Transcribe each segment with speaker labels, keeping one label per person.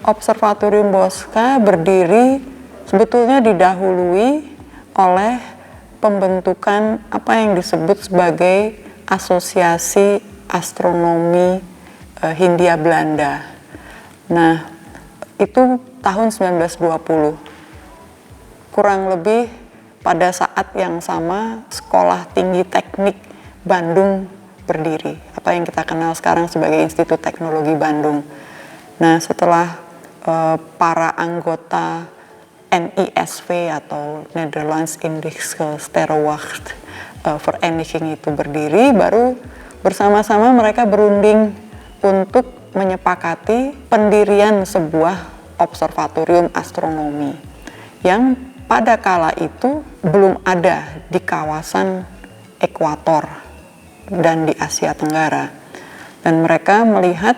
Speaker 1: Observatorium Bosca berdiri sebetulnya didahului oleh pembentukan apa yang disebut sebagai Asosiasi Astronomi Hindia Belanda. Nah, itu tahun 1920. Kurang lebih pada saat yang sama Sekolah Tinggi Teknik Bandung berdiri, apa yang kita kenal sekarang sebagai Institut Teknologi Bandung. Nah, setelah para anggota NISV atau Netherlands Indische Sterrenwacht Vereniging itu berdiri, baru bersama-sama mereka berunding untuk menyepakati pendirian sebuah observatorium astronomi yang pada kala itu belum ada di kawasan ekuator dan di Asia Tenggara. Dan mereka melihat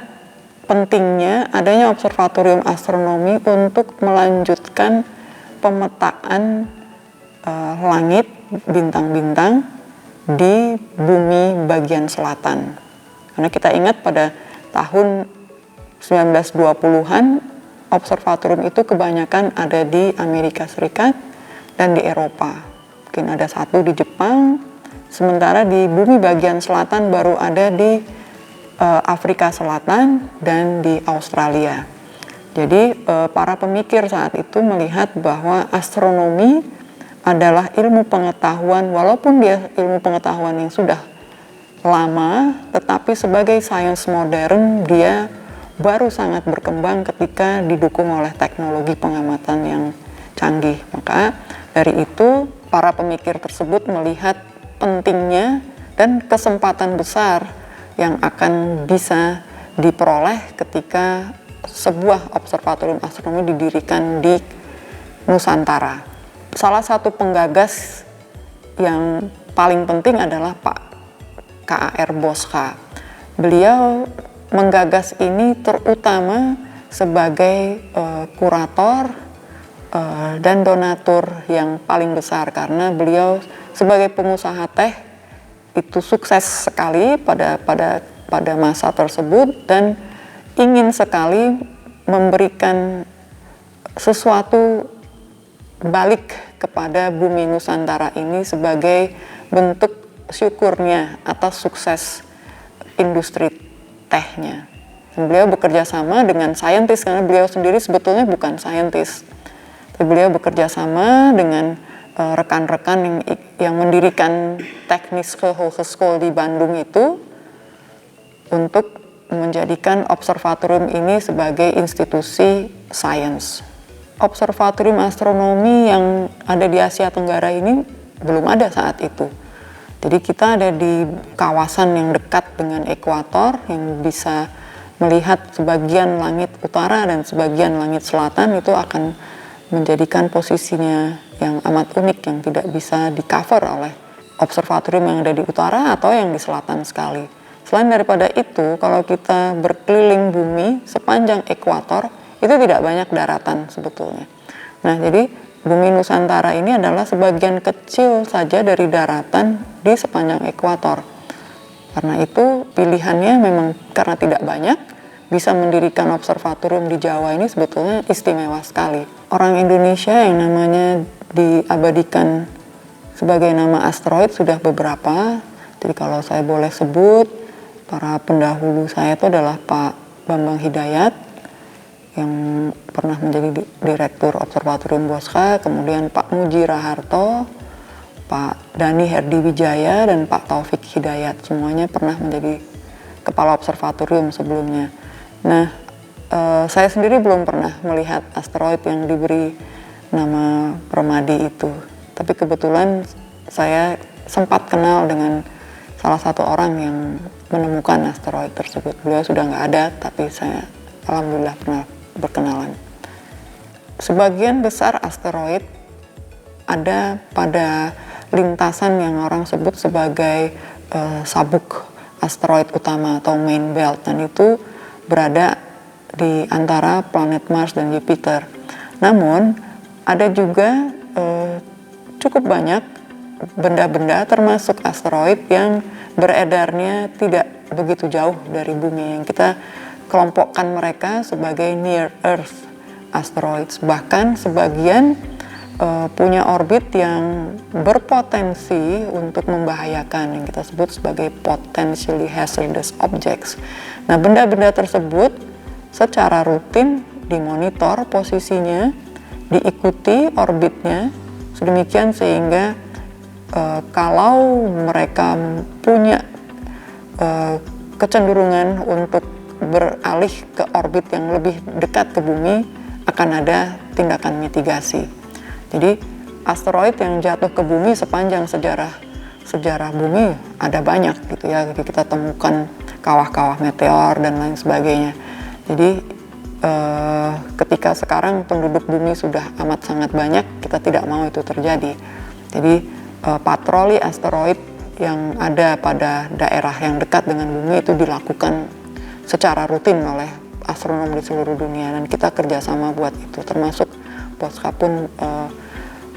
Speaker 1: pentingnya adanya observatorium astronomi untuk melanjutkan pemetaan langit bintang-bintang di bumi bagian selatan. Karena kita ingat pada tahun 1920-an observatorium itu kebanyakan ada di Amerika Serikat dan di Eropa. Mungkin ada satu di Jepang, sementara di bumi bagian selatan baru ada di Afrika Selatan dan di Australia. Jadi para pemikir saat itu melihat bahwa astronomi adalah ilmu pengetahuan, walaupun dia ilmu pengetahuan yang sudah lama, tetapi sebagai sains modern dia baru sangat berkembang ketika didukung oleh teknologi pengamatan yang canggih. Maka dari itu para pemikir tersebut melihat pentingnya dan kesempatan besar yang akan bisa diperoleh ketika sebuah observatorium astronomi didirikan di Nusantara. Salah satu penggagas yang paling penting adalah Pak K.A.R. Bosca. Beliau menggagas ini terutama sebagai kurator dan donatur yang paling besar, karena beliau sebagai pengusaha teh itu sukses sekali pada masa tersebut dan ingin sekali memberikan sesuatu balik kepada bumi Nusantara ini sebagai bentuk syukurnya atas sukses industri tehnya. Dan beliau bekerja sama dengan saintis, karena beliau sendiri sebetulnya bukan saintis. Tapi beliau bekerja sama dengan rekan-rekan yang mendirikan Technische Hogeschool di Bandung itu untuk menjadikan observatorium ini sebagai institusi sains. Observatorium astronomi yang ada di Asia Tenggara ini belum ada saat itu. Jadi kita ada di kawasan yang dekat dengan ekuator yang bisa melihat sebagian langit utara dan sebagian langit selatan, itu akan menjadikan posisinya yang amat unik yang tidak bisa di-cover oleh observatorium yang ada di utara atau yang di selatan sekali. Selain daripada itu, kalau kita berkeliling bumi sepanjang ekuator, itu tidak banyak daratan sebetulnya. Nah, jadi bumi Nusantara ini adalah sebagian kecil saja dari daratan di sepanjang ekuator. Karena itu pilihannya memang karena tidak banyak, bisa mendirikan observatorium di Jawa ini sebetulnya istimewa sekali. Orang Indonesia yang namanya diabadikan sebagai nama asteroid sudah beberapa. Jadi kalau saya boleh sebut, para pendahulu saya itu adalah Pak Bambang Hidayat yang pernah menjadi Direktur Observatorium Bosca, kemudian Pak Muji Raharto, Pak Dani Herdiwijaya, dan Pak Taufik Hidayat. Semuanya pernah menjadi Kepala Observatorium sebelumnya. Nah, saya sendiri belum pernah melihat asteroid yang diberi nama Permadi itu. Tapi kebetulan saya sempat kenal dengan salah satu orang yang menemukan asteroid tersebut. Beliau sudah nggak ada, tapi saya alhamdulillah pernah berkenalan. Sebagian besar asteroid ada pada lintasan yang orang sebut sebagai sabuk asteroid utama atau main belt, dan itu berada di antara planet Mars dan Jupiter. Namun ada juga cukup banyak benda-benda termasuk asteroid yang beredarnya tidak begitu jauh dari bumi, yang kita kelompokkan mereka sebagai near Earth asteroids. Bahkan sebagian punya orbit yang berpotensi untuk membahayakan, yang kita sebut sebagai potentially hazardous objects. Nah, benda-benda tersebut secara rutin dimonitor posisinya, diikuti orbitnya, sedemikian sehingga kalau mereka punya kecenderungan untuk beralih ke orbit yang lebih dekat ke bumi, akan ada tindakan mitigasi. Jadi asteroid yang jatuh ke bumi sepanjang sejarah bumi ada banyak gitu ya. Jadi kita temukan kawah-kawah meteor dan lain sebagainya. Jadi ketika sekarang penduduk bumi sudah amat sangat banyak, kita tidak mau itu terjadi. Jadi patroli asteroid yang ada pada daerah yang dekat dengan bumi itu dilakukan secara rutin oleh astronom di seluruh dunia, dan kita kerjasama buat itu, termasuk Posca pun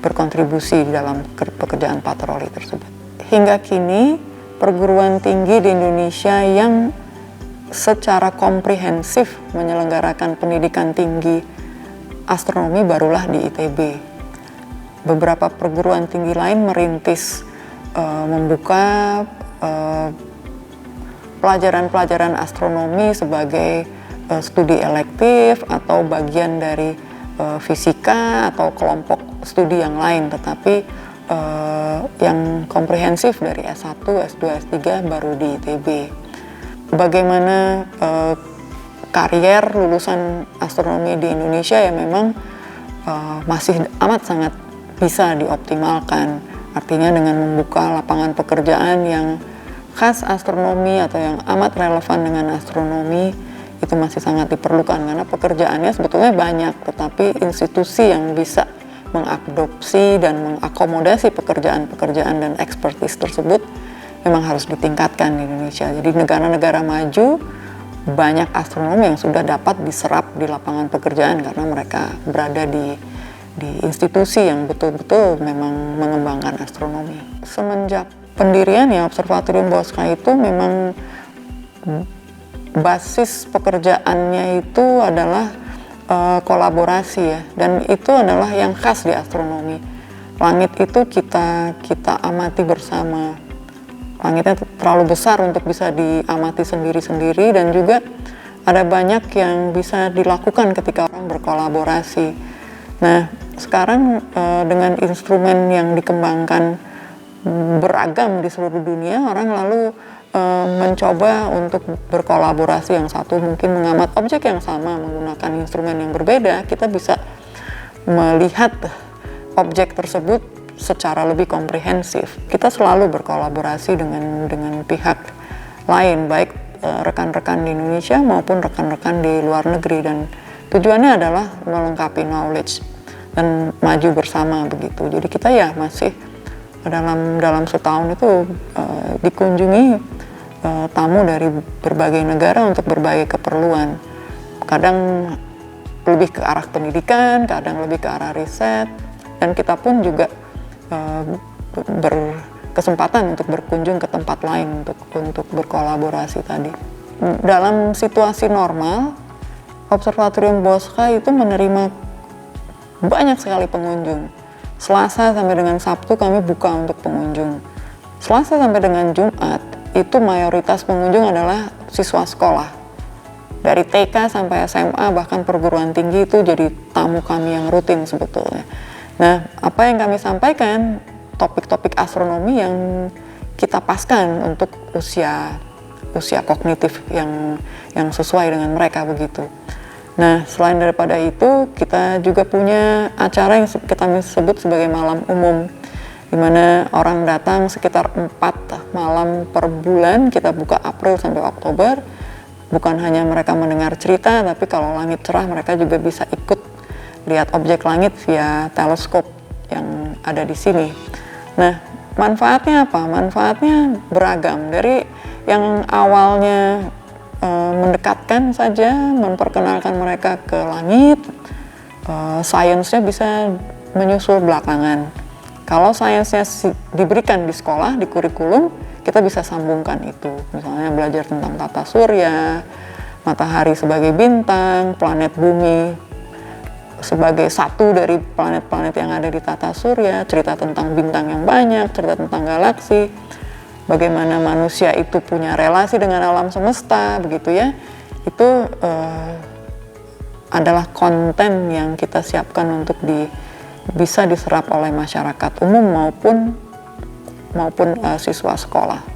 Speaker 1: berkontribusi dalam pekerjaan patroli tersebut. Hingga kini perguruan tinggi di Indonesia yang secara komprehensif menyelenggarakan pendidikan tinggi astronomi barulah di ITB. Beberapa perguruan tinggi lain merintis membuka pelajaran-pelajaran astronomi sebagai studi elektif atau bagian dari fisika atau kelompok studi yang lain, tetapi yang komprehensif dari S1, S2, S3 baru di ITB. Bagaimana karier lulusan astronomi di Indonesia ya memang masih amat sangat bisa dioptimalkan, artinya dengan membuka lapangan pekerjaan yang khas astronomi atau yang amat relevan dengan astronomi itu masih sangat diperlukan, karena pekerjaannya sebetulnya banyak, tetapi institusi yang bisa mengadopsi dan mengakomodasi pekerjaan-pekerjaan dan expertise tersebut memang harus ditingkatkan di Indonesia. Jadi negara-negara maju banyak astronom yang sudah dapat diserap di lapangan pekerjaan karena mereka berada di institusi yang betul-betul memang mengembangkan astronomi. Semenjak pendirian ya Observatorium Bosca itu memang basis pekerjaannya itu adalah kolaborasi ya, dan itu adalah yang khas di astronomi. Langit itu kita amati bersama. Langitnya terlalu besar untuk bisa diamati sendiri-sendiri, dan juga ada banyak yang bisa dilakukan ketika orang berkolaborasi. Nah, sekarang dengan instrumen yang dikembangkan beragam di seluruh dunia, orang lalu mencoba untuk berkolaborasi. Yang satu mungkin mengamat objek yang sama menggunakan instrumen yang berbeda, kita bisa melihat objek tersebut secara lebih komprehensif. Kita selalu berkolaborasi dengan pihak lain, baik rekan-rekan di Indonesia maupun rekan-rekan di luar negeri, dan tujuannya adalah melengkapi knowledge dan maju bersama begitu. Jadi kita ya masih dalam setahun itu dikunjungi tamu dari berbagai negara untuk berbagai keperluan. Kadang lebih ke arah pendidikan, kadang lebih ke arah riset, dan kita pun juga berkesempatan untuk berkunjung ke tempat lain untuk berkolaborasi tadi. Dalam situasi normal, Observatorium Bosca itu menerima banyak sekali pengunjung. Selasa sampai dengan Sabtu kami buka untuk pengunjung. Selasa sampai dengan Jumat itu mayoritas pengunjung adalah siswa sekolah. Dari TK sampai SMA bahkan perguruan tinggi itu jadi tamu kami yang rutin sebetulnya. Nah, apa yang kami sampaikan, topik-topik astronomi yang kita paskan untuk usia kognitif yang sesuai dengan mereka begitu. Nah, selain daripada itu, kita juga punya acara yang kita sebut sebagai malam umum, di mana orang datang sekitar 4 malam per bulan. Kita buka April sampai Oktober. Bukan hanya mereka mendengar cerita, tapi kalau langit cerah mereka juga bisa ikut lihat objek langit via teleskop yang ada di sini. Nah, manfaatnya apa? Manfaatnya beragam. Dari yang awalnya mendekatkan saja, memperkenalkan mereka ke langit, sainsnya bisa menyusul belakangan. Kalau sainsnya diberikan di sekolah, di kurikulum, kita bisa sambungkan itu. Misalnya belajar tentang tata surya, matahari sebagai bintang, planet bumi sebagai satu dari planet-planet yang ada di tata surya, cerita tentang bintang yang banyak, cerita tentang galaksi, bagaimana manusia itu punya relasi dengan alam semesta, begitu ya. Itu adalah konten yang kita siapkan untuk bisa diserap oleh masyarakat umum maupun siswa sekolah.